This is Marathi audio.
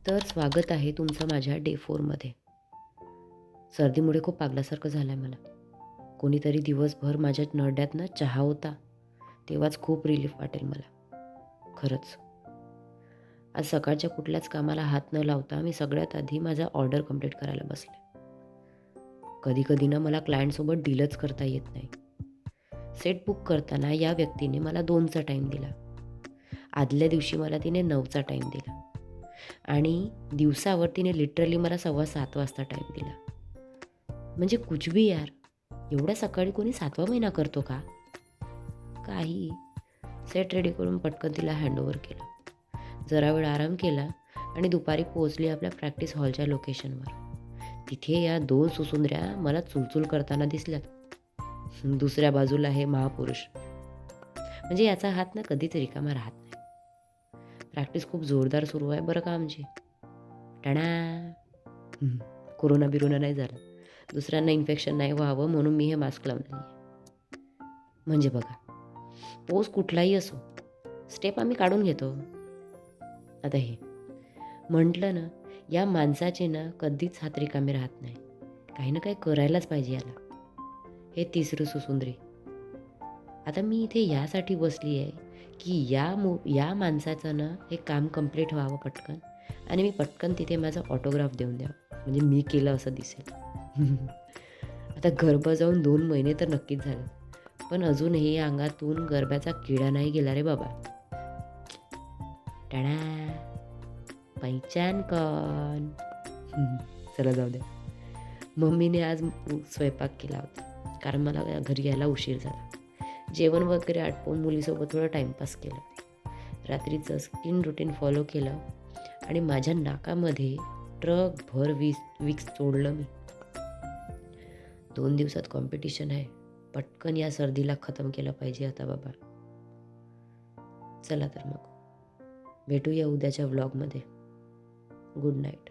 तर स्वागत आहे तुमचं माझ्या डे 4मध्ये. सर्दीमुळे खूप पागलासारखं झालं आहे मला. कोणीतरी दिवसभर माझ्या नरड्यात ना चहा होता, तेव्हाच खूप रिलीफ वाटेल मला. खरंच. आज सकाळच्या कुठल्याच कामाला हात न लावता मी सगळ्यात आधी माझा ऑर्डर कंप्लीट करायला बसले. कधी-कधी ना मला क्लायंटसोबत डीलच करता येत नाही. सेट बुक करताना या व्यक्तीने मला 2चा टाईम दिला. आदल्या दिवशी मला तिने 9चा टाईम दिला आणि दिवसावर तिने लिटरली मला 7:15 वाजता टाईम दिला. म्हणजे कुछ भी यार, एवढ्या सकाळी कोणी 7वा महिना करतो का? काही. सेट रेडी करून पटकन तिला हँडओव्हर केलं. जरा वेळ आराम केला आणि दुपारी पोहोचली आपल्या प्रॅक्टिस हॉलच्या लोकेशनवर. तिथे या 2 सुसुंद्र्या मला चुलचुल करताना दिसल्यात. दुसऱ्या बाजूला हे महापुरुष. म्हणजे याचा हात ना कधीच रिकामा राहत नाही. प्रॅक्टिस खूप जोरदार सुरू आहे बरं का आमची. टणा. कोरोना-बिरोना नाही झाला. दुसऱ्यांना इन्फेक्शन नाही व्हावं म्हणून मी हे मास्क लावलं आहे. म्हणजे बघा, पोज कुठलाही असो, स्टेप आम्ही काढून घेतो. आता हे म्हटलं ना, या माणसाचे ना कधीच हात रिकामे राहत नाही. काही ना काही करायलाच पाहिजे याला. हे तिसरं सुसुंद्री. आता मी इथे यासाठी बसली आहे, की या माणसाचं ना हे काम कंप्लीट व्हावं पटकन आणि मी पटकन तिथे माझा ऑटोग्राफ देऊन द्यावा. म्हणजे मी केलं असं दिसेल. आता गर्भ जाऊन 2 महिने तर नक्कीच झाले. पण अजूनही अंगातून गरब्याचा किडा नाही गेला रे बाबा. टाळा. पहिचान कौन? चला जाऊ द्या. मम्मीने आज स्वयंपाक केला होता. कारण मला घरी यायला उशीर झाला. जेवण वगैरे आटपून मुलीसोबत थोडा टाईमपास केला. रात्रीचं स्किन रुटीन फॉलो केलं आणि माझ्या नाकामध्ये ट्रकभर विक्स चोळलं मी. 2 दिवसात कॉम्पिटिशन आहे. पटकन या सर्दीला खतम केलं पाहिजे आता बाबा. चला तर मग भेटूया उद्याच्या व्लॉगमध्ये. Good night.